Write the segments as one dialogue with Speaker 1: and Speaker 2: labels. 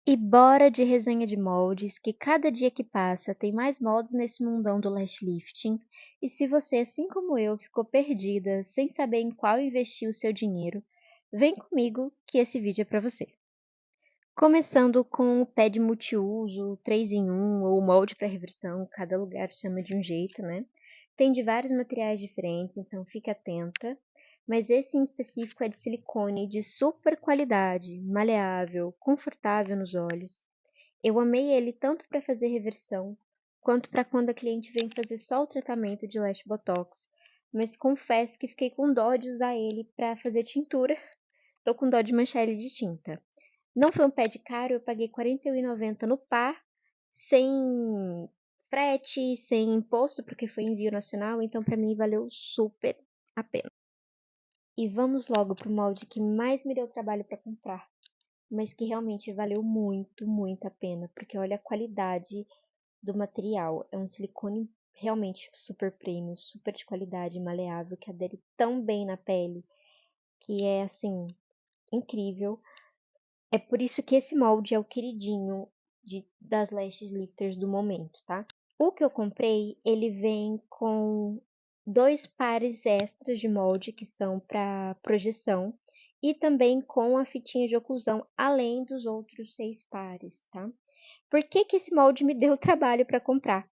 Speaker 1: E bora de resenha de moldes, que cada dia que passa tem mais moldes nesse mundão do lash lifting. E se você, assim como eu, ficou perdida, sem saber em qual investir o seu dinheiro, vem comigo que esse vídeo é para você. Começando com o pad multiuso, 3 em 1 ou molde para reversão, cada lugar chama de um jeito, né? Tem de vários materiais diferentes, então fique atenta. Mas esse em específico é de silicone de super qualidade, maleável, confortável nos olhos. Eu amei ele tanto para fazer reversão, quanto para quando a cliente vem fazer só o tratamento de lash botox. Mas confesso que fiquei com dó de usar ele para fazer tintura. Tô com dó de manchar ele de tinta. Não foi um pad caro, eu paguei R$ 41,90 no par, sem frete, sem imposto, porque foi envio nacional, então para mim valeu super a pena. E vamos logo pro molde que mais me deu trabalho para comprar, mas que realmente valeu muito, muito a pena, porque olha a qualidade do material. É um silicone realmente super premium, super de qualidade, maleável, que adere tão bem na pele, que é assim, incrível. É por isso que esse molde é o queridinho das lashes lifters do momento, tá? O que eu comprei, ele vem com 2 pares extras de molde, que são para projeção, e também com a fitinha de oclusão, além dos outros 6 pares, tá? Por que que esse molde me deu trabalho para comprar?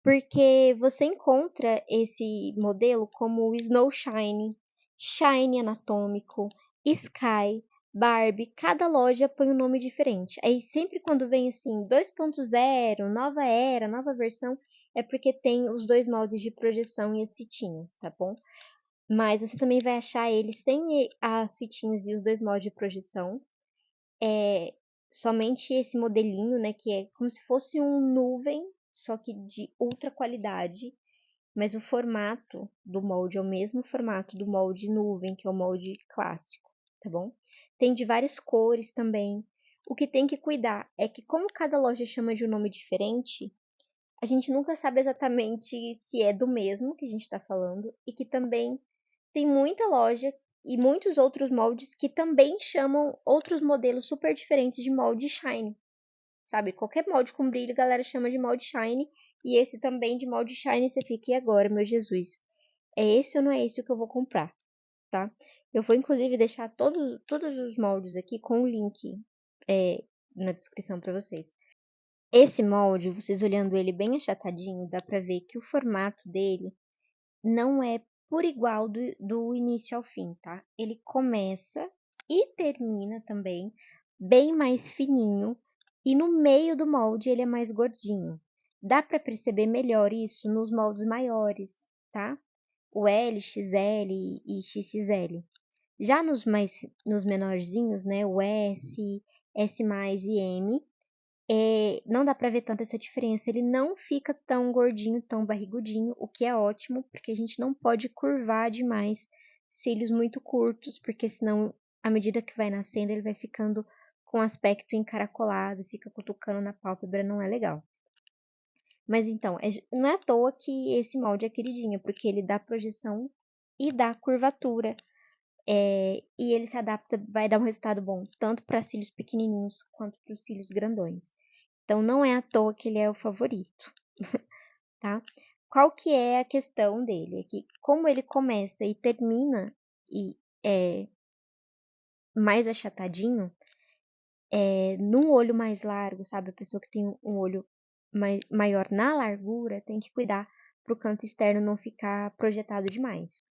Speaker 1: Porque você encontra esse modelo como o Snow Shine, Shine Anatômico, Sky, Barbie, cada loja põe um nome diferente. Aí sempre quando vem assim 2.0, nova era, nova versão, é porque tem os 2 moldes de projeção e as fitinhas, tá bom? Mas você também vai achar ele sem as fitinhas e os 2 moldes de projeção. É somente esse modelinho, né, que é como se fosse um nuvem, só que de ultra qualidade, mas o formato do molde é o mesmo formato do molde nuvem, que é o molde clássico, tá bom? Tem de várias cores também. O que tem que cuidar é que, como cada loja chama de um nome diferente, a gente nunca sabe exatamente se é do mesmo que a gente está falando, e que também tem muita loja e muitos outros moldes que também chamam outros modelos super diferentes de molde shine, sabe? Qualquer molde com brilho, a galera chama de molde shine, e esse também de molde shine, você fica, e agora, meu Jesus? É esse ou não é esse o que eu vou comprar, tá? Eu vou, inclusive, deixar todos os moldes aqui com o link na descrição para vocês. Esse molde, vocês olhando ele bem achatadinho, dá pra ver que o formato dele não é por igual do início ao fim, tá? Ele começa e termina também bem mais fininho, e no meio do molde ele é mais gordinho. Dá pra perceber melhor isso nos moldes maiores, tá? O L, XL e XXL. Já nos menorzinhos, né? O S, S+, e M, não dá pra ver tanto essa diferença. Ele não fica tão gordinho, tão barrigudinho, o que é ótimo, porque a gente não pode curvar demais cílios muito curtos, porque senão, à medida que vai nascendo, ele vai ficando com aspecto encaracolado, fica cutucando na pálpebra, não é legal. Mas então, não é à toa que esse molde é queridinho, porque ele dá projeção e dá curvatura. E ele se adapta, vai dar um resultado bom, tanto para cílios pequenininhos quanto para os cílios grandões. Então, não é à toa que ele é o favorito, tá? Qual que é a questão dele? É que como ele começa e termina e é mais achatadinho, num olho mais largo, sabe? A pessoa que tem um olho maior na largura tem que cuidar para o canto externo não ficar projetado demais.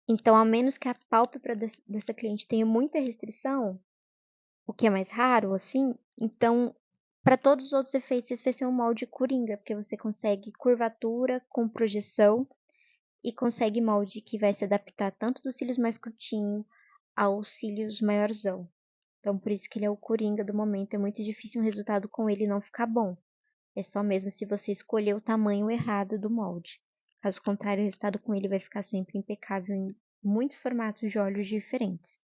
Speaker 1: Então, a menos que a pálpebra dessa cliente tenha muita restrição, o que é mais raro, assim, então, para todos os outros efeitos, esse vai ser um molde coringa, porque você consegue curvatura com projeção e consegue molde que vai se adaptar tanto dos cílios mais curtinhos aos cílios maiorzão. Então, por isso que ele é o coringa do momento. É muito difícil um resultado com ele não ficar bom. É só mesmo se você escolher o tamanho errado do molde. Caso contrário, o resultado com ele vai ficar sempre impecável em muitos formatos de olhos diferentes.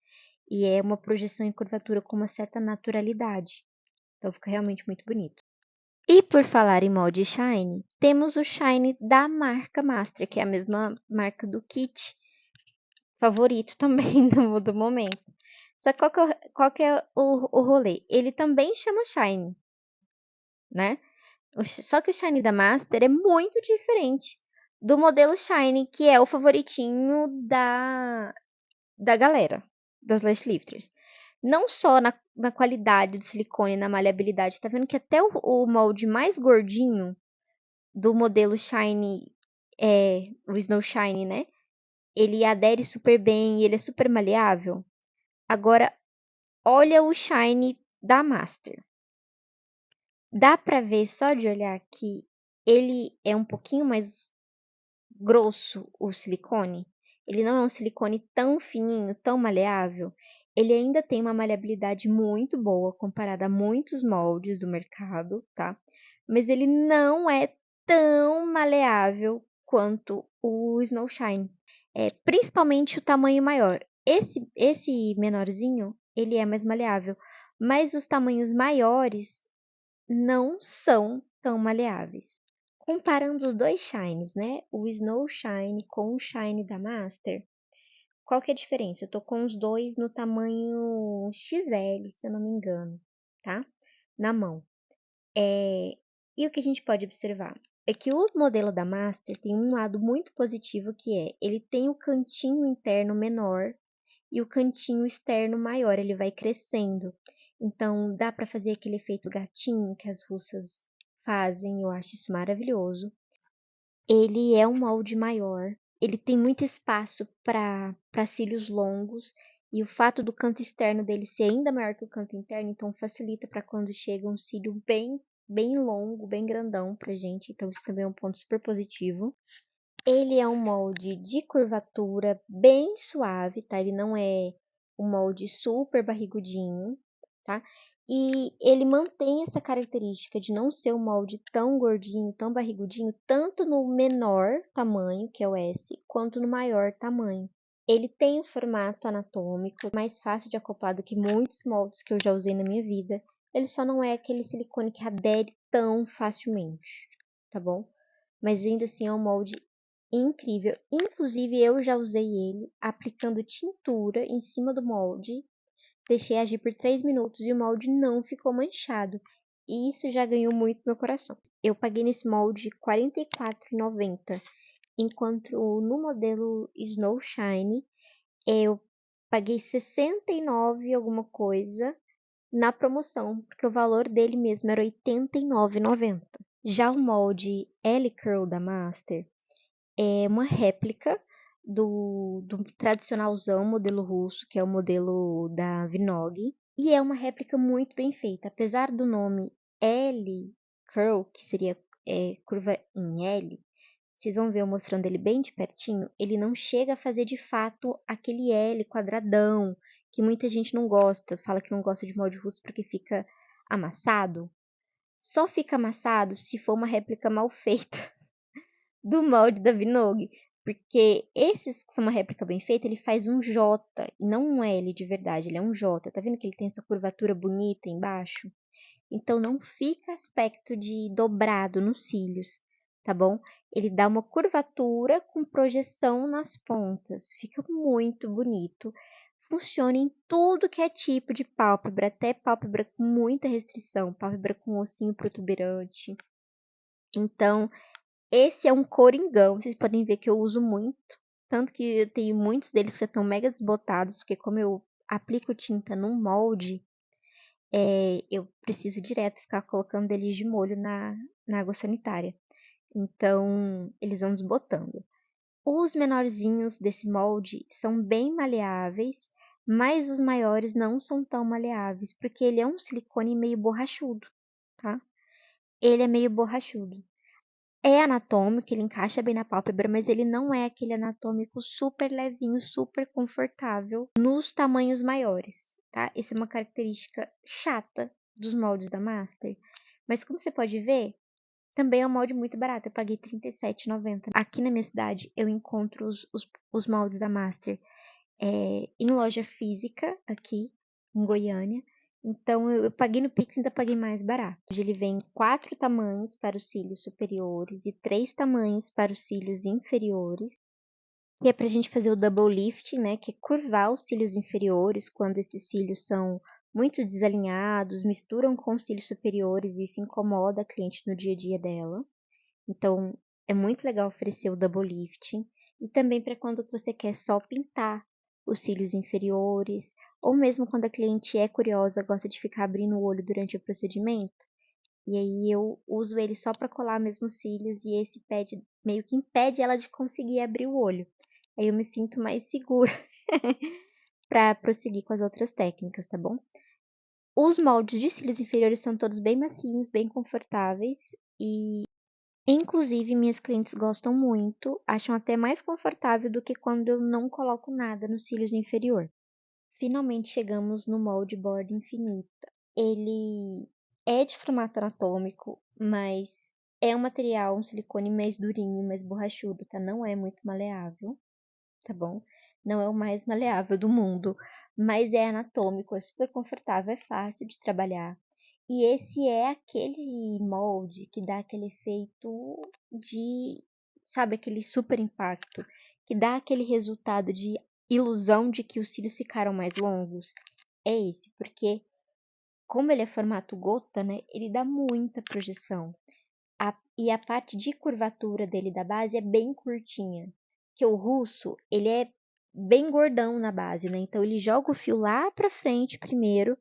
Speaker 1: E é uma projeção e curvatura com uma certa naturalidade. Então fica realmente muito bonito. E por falar em molde Shine, temos o Shine da marca Master, que é a mesma marca do kit, favorito também do momento. Só que qual que é o rolê? Ele também chama Shine, né? Só que o Shine da Master é muito diferente do modelo Shine, que é o favoritinho da galera, das Lash Lifters. Não só na qualidade do silicone, na maleabilidade. Tá vendo que até o molde mais gordinho do modelo Shine, o Snow Shine, né? Ele adere super bem, ele é super maleável. Agora, olha o Shine da Master. Dá pra ver só de olhar que ele é um pouquinho mais grosso, o silicone. Ele não é um silicone tão fininho, tão maleável. Ele ainda tem uma maleabilidade muito boa comparada a muitos moldes do mercado, tá? Mas ele não é tão maleável quanto o Snow Shine. Principalmente o tamanho maior. Esse menorzinho, ele é mais maleável. Mas os tamanhos maiores não são tão maleáveis. Comparando os dois shines, né? O Snow Shine com o Shine da Master, qual que é a diferença? Eu tô com os dois no tamanho XL, se eu não me engano, tá? Na mão. E o que a gente pode observar? É que o modelo da Master tem um lado muito positivo que é, ele tem o cantinho interno menor e o cantinho externo maior, ele vai crescendo. Então dá para fazer aquele efeito gatinho que as russas fazem, eu acho isso maravilhoso. Ele é um molde maior, ele tem muito espaço para cílios longos e o fato do canto externo dele ser ainda maior que o canto interno, então facilita para quando chega um cílio bem longo, bem grandão pra gente, então isso também é um ponto super positivo. Ele é um molde de curvatura bem suave, tá? Ele não é um molde super barrigudinho, tá? E ele mantém essa característica de não ser um molde tão gordinho, tão barrigudinho, tanto no menor tamanho, que é o S, quanto no maior tamanho. Ele tem um formato anatômico mais fácil de acoplar do que muitos moldes que eu já usei na minha vida. Ele só não é aquele silicone que adere tão facilmente, tá bom? Mas ainda assim é um molde incrível. Inclusive, eu já usei ele aplicando tintura em cima do molde. Deixei agir por 3 minutos e o molde não ficou manchado. E isso já ganhou muito meu coração. Eu paguei nesse molde R$ 44,90, enquanto no modelo Snow Shine eu paguei 69 alguma coisa na promoção, porque o valor dele mesmo era R$ 89,90. Já o molde L Curl da Master é uma réplica do tradicionalzão modelo russo, que é o modelo da Vinog. E é uma réplica muito bem feita. Apesar do nome L Curl, que seria curva em L, vocês vão ver eu mostrando ele bem de pertinho, ele não chega a fazer de fato aquele L quadradão, que muita gente não gosta, fala que não gosta de molde russo porque fica amassado. Só fica amassado se for uma réplica mal feita do molde da Vinog. Porque esses que são uma réplica bem feita, ele faz um J e não um L de verdade, ele é um J. Tá vendo que ele tem essa curvatura bonita embaixo? Então não fica aspecto de dobrado nos cílios, tá bom? Ele dá uma curvatura com projeção nas pontas, fica muito bonito. Funciona em tudo que é tipo de pálpebra, até pálpebra com muita restrição, pálpebra com ossinho protuberante. Então, esse é um coringão, vocês podem ver que eu uso muito. Tanto que eu tenho muitos deles que estão mega desbotados, porque como eu aplico tinta num molde, eu preciso direto ficar colocando eles de molho na água sanitária. Então, eles vão desbotando. Os menorzinhos desse molde são bem maleáveis, mas os maiores não são tão maleáveis, porque ele é um silicone meio borrachudo, tá? Ele é meio borrachudo. É anatômico, ele encaixa bem na pálpebra, mas ele não é aquele anatômico super levinho, super confortável nos tamanhos maiores, tá? Essa é uma característica chata dos moldes da Master. Mas como você pode ver, também é um molde muito barato. Eu paguei R$ 37,90. Aqui na minha cidade eu encontro os moldes da Master em loja física, aqui em Goiânia. Então, eu paguei no Pix e ainda paguei mais barato. Ele vem 4 tamanhos para os cílios superiores e 3 tamanhos para os cílios inferiores. que é pra gente fazer o double lifting, né, que é curvar os cílios inferiores quando esses cílios são muito desalinhados, misturam com os cílios superiores e isso incomoda a cliente no dia a dia dela. Então, é muito legal oferecer o double lifting e também para quando você quer só pintar os cílios inferiores, ou mesmo quando a cliente é curiosa, gosta de ficar abrindo o olho durante o procedimento. E aí eu uso ele só para colar mesmo os cílios e esse pad meio que impede ela de conseguir abrir o olho. Aí eu me sinto mais segura para prosseguir com as outras técnicas, tá bom? Os moldes de cílios inferiores são todos bem macios, bem confortáveis e inclusive minhas clientes gostam muito, acham até mais confortável do que quando eu não coloco nada nos cílios inferior. Finalmente chegamos no molde borda infinita. Ele é de formato anatômico, mas é um material, um silicone mais durinho, mais borrachudo, tá? Não é muito maleável, tá bom? Não é o mais maleável do mundo, mas é anatômico, é super confortável, é fácil de trabalhar. E esse é aquele molde que dá aquele efeito de, sabe, aquele super impacto, que dá aquele resultado de ilusão de que os cílios ficaram mais longos. É esse, porque como ele é formato gota, né, ele dá muita projeção. E a parte de curvatura dele da base é bem curtinha. Que o russo, ele é bem gordão na base, né? Então ele joga o fio lá pra frente primeiro,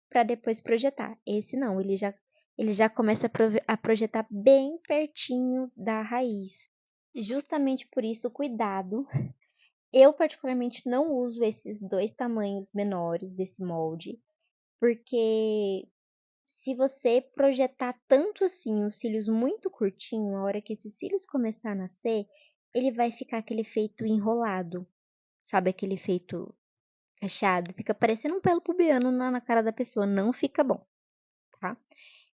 Speaker 1: para depois projetar. Esse não, ele já começa a projetar bem pertinho da raiz. Justamente por isso, cuidado. Eu particularmente não uso esses dois tamanhos menores desse molde, porque se você projetar tanto assim os cílios muito curtinho, a hora que esses cílios começar a nascer, ele vai ficar aquele efeito enrolado, sabe? Aquele efeito cacheado, fica parecendo um pelo pubiano na cara da pessoa, não fica bom, tá?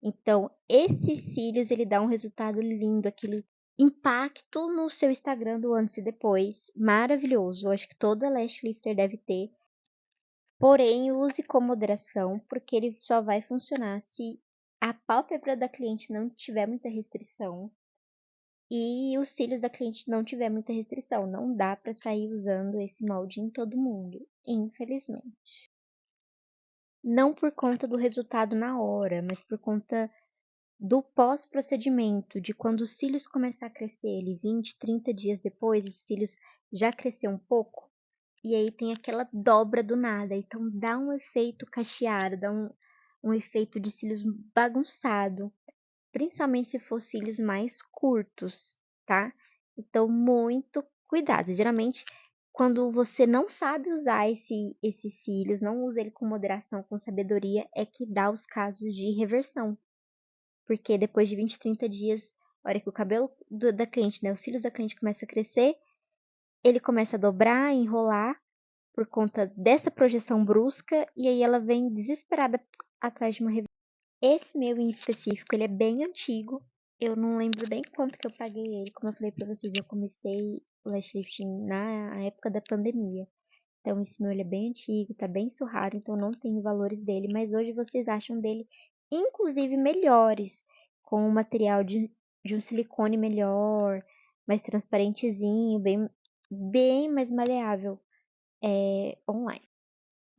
Speaker 1: Então, esses cílios, ele dá um resultado lindo, aquele impacto no seu Instagram do antes e depois, maravilhoso. Eu acho que toda lash lifter deve ter. Porém, use com moderação, porque ele só vai funcionar se a pálpebra da cliente não tiver muita restrição e os cílios da cliente não tiver muita restrição. Não dá para sair usando esse molde em todo mundo, infelizmente. Não por conta do resultado na hora, mas por conta do pós-procedimento, de quando os cílios começar a crescer, ele 20, 30 dias depois, esses cílios já cresceu um pouco, e aí tem aquela dobra do nada. Então dá um efeito cacheado, dá um efeito de cílios bagunçado, principalmente se for cílios mais curtos, tá? Então, muito cuidado. Geralmente, quando você não sabe usar esses cílios, não usa ele com moderação, com sabedoria, é que dá os casos de reversão. Porque depois de 20, 30 dias, a hora que o cabelo da cliente, né, os cílios da cliente começa a crescer, ele começa a dobrar, enrolar, por conta dessa projeção brusca, e aí ela vem desesperada atrás de uma revisão. Esse meu em específico, ele é bem antigo. Eu não lembro nem quanto que eu paguei ele. Como eu falei pra vocês, eu comecei o lash lifting na época da pandemia. Então esse meu ele é bem antigo, tá bem surrado, então não tenho valores dele, mas hoje vocês acham dele inclusive melhores, com um material de um silicone melhor, mais transparentezinho, bem mais maleável online.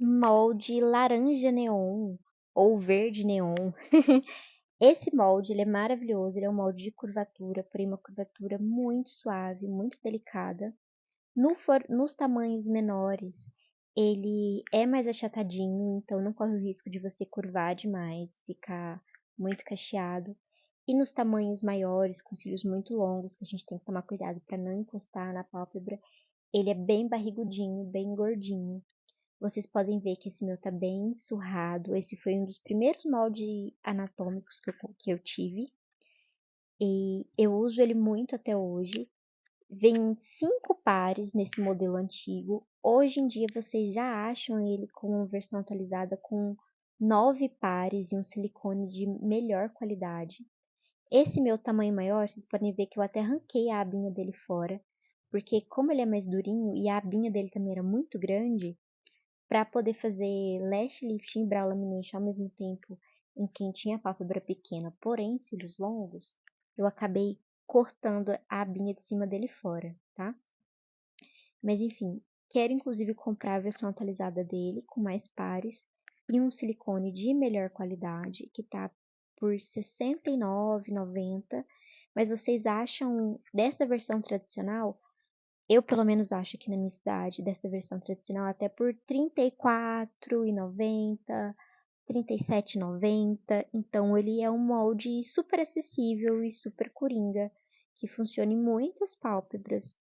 Speaker 1: Molde laranja neon ou verde neon. Esse molde ele é maravilhoso, ele é um molde de curvatura, porém uma curvatura muito suave, muito delicada. Nos tamanhos menores, ele é mais achatadinho, então não corre o risco de você curvar demais, ficar muito cacheado. E nos tamanhos maiores, com cílios muito longos, que a gente tem que tomar cuidado para não encostar na pálpebra, ele é bem barrigudinho, bem gordinho. Vocês podem ver que esse meu tá bem surrado. Esse foi um dos primeiros moldes anatômicos que eu tive. E eu uso ele muito até hoje. Vem 5 pares nesse modelo antigo. Hoje em dia vocês já acham ele com uma versão atualizada com 9 pares e um silicone de melhor qualidade. Esse meu tamanho maior, vocês podem ver que eu até arranquei a abinha dele fora, porque como ele é mais durinho e a abinha dele também era muito grande, para poder fazer lash lift e brow lamination ao mesmo tempo em quem tinha pálpebra pequena, porém cílios longos, eu acabei cortando a abinha de cima dele fora, tá? Mas enfim, quero inclusive comprar a versão atualizada dele, com mais pares, e um silicone de melhor qualidade, que tá por R$ 69,90. Mas vocês acham dessa versão tradicional? Eu pelo menos acho aqui na minha cidade, dessa versão tradicional, até por R$ 34,90, R$ 37,90. Então ele é um molde super acessível e super coringa, que funciona em muitas pálpebras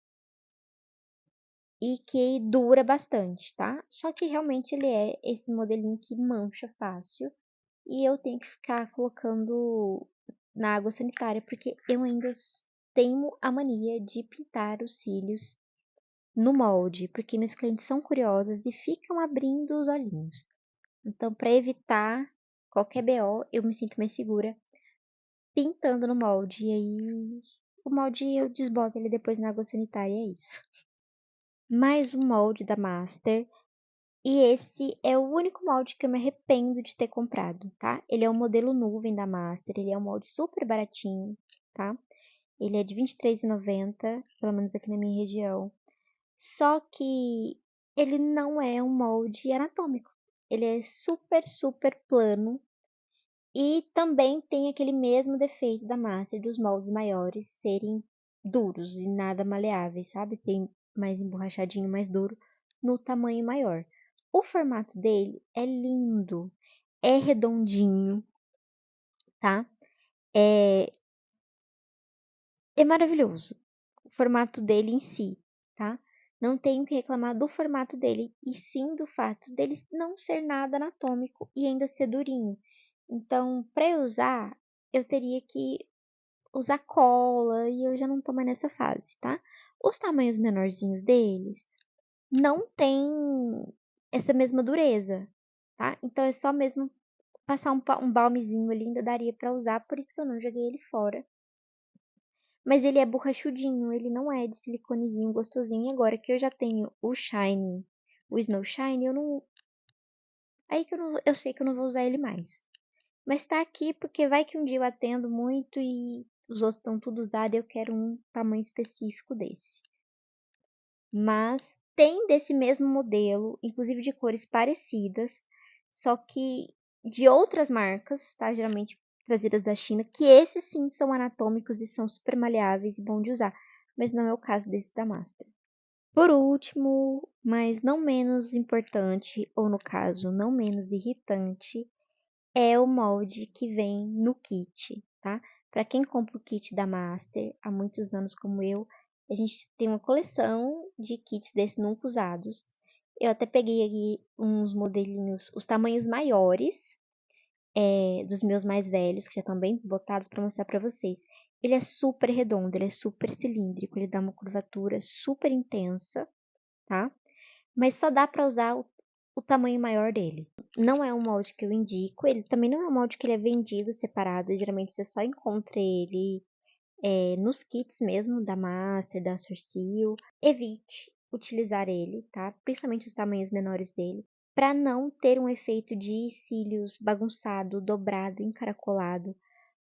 Speaker 1: e que dura bastante, tá? Só que realmente ele é esse modelinho que mancha fácil e eu tenho que ficar colocando na água sanitária porque eu ainda tenho a mania de pintar os cílios no molde, porque meus clientes são curiosos e ficam abrindo os olhinhos. Então, para evitar qualquer BO, eu me sinto mais segura pintando no molde. E aí, o molde eu desboto ele depois na água sanitária, é isso. Mais um molde da Master. E esse é o único molde que eu me arrependo de ter comprado, tá? Ele é o modelo nuvem da Master, ele é um molde super baratinho, tá? Ele é de R$ 23,90, pelo menos aqui na minha região. Só que ele não é um molde anatômico. Ele é super, super plano. E também tem aquele mesmo defeito da Master dos moldes maiores serem duros e nada maleáveis, sabe? Ser mais emborrachadinho, mais duro no tamanho maior. O formato dele é lindo, é redondinho, tá? É, é maravilhoso o formato dele em si, tá? Não tenho que reclamar do formato dele, e sim do fato dele não ser nada anatômico e ainda ser durinho. Então, para eu usar, eu teria que usar cola e eu já não tô mais nessa fase, tá? Os tamanhos menorzinhos deles não tem essa mesma dureza, tá? Então é só mesmo passar um balmezinho ali, ainda daria pra usar, por isso que eu não joguei ele fora. Mas ele é borrachudinho, ele não é de siliconezinho gostosinho. Agora que eu já tenho o Shine, o Snow Shine, eu não. Aí que eu sei que eu não vou usar ele mais. Mas tá aqui porque vai que um dia eu atendo muito e os outros estão tudo usados e eu quero um tamanho específico desse. Mas tem desse mesmo modelo, inclusive de cores parecidas, só que de outras marcas, tá? Geralmente trazidas da China, que esses sim são anatômicos e são super maleáveis e bom de usar, mas não é o caso desse da Master. Por último, mas não menos importante, ou no caso, não menos irritante, é o molde que vem no kit, tá? Para quem compra o kit da Master há muitos anos como eu, a gente tem uma coleção de kits desses nunca usados. Eu até peguei aqui uns modelinhos, os tamanhos maiores, dos meus mais velhos, que já estão bem desbotados, para mostrar para vocês. Ele é super redondo, ele é super cilíndrico, ele dá uma curvatura super intensa, tá? Mas só dá para usar o tamanho maior dele. Não é um molde que eu indico, ele também não é um molde que ele é vendido separado, geralmente você só encontra ele nos kits mesmo, da Master, da Surseal. Evite utilizar ele, tá? Principalmente os tamanhos menores dele, para não ter um efeito de cílios bagunçado, dobrado, encaracolado,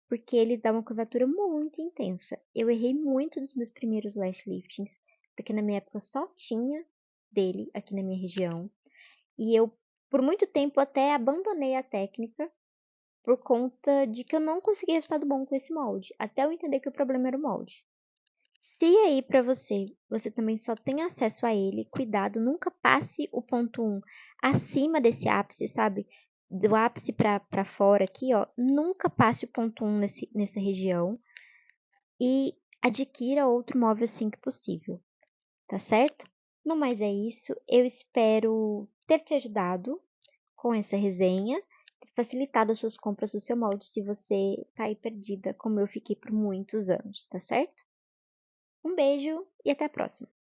Speaker 1: porque ele dá uma curvatura muito intensa. Eu errei muito nos meus primeiros lash liftings, porque na minha época só tinha dele aqui na minha região. E eu, por muito tempo, até abandonei a técnica por conta de que eu não conseguia resultado bom com esse molde, até eu entender que o problema era o molde. Se aí pra você também só tem acesso a ele, cuidado, nunca passe o ponto 1 acima desse ápice, sabe? Do ápice pra fora aqui, ó, nunca passe o ponto 1 nessa região e adquira outro móvel assim que possível, tá certo? No mais é isso, eu espero ter te ajudado com essa resenha, ter facilitado as suas compras do seu molde se você tá aí perdida, como eu fiquei por muitos anos, tá certo? Um beijo e até a próxima!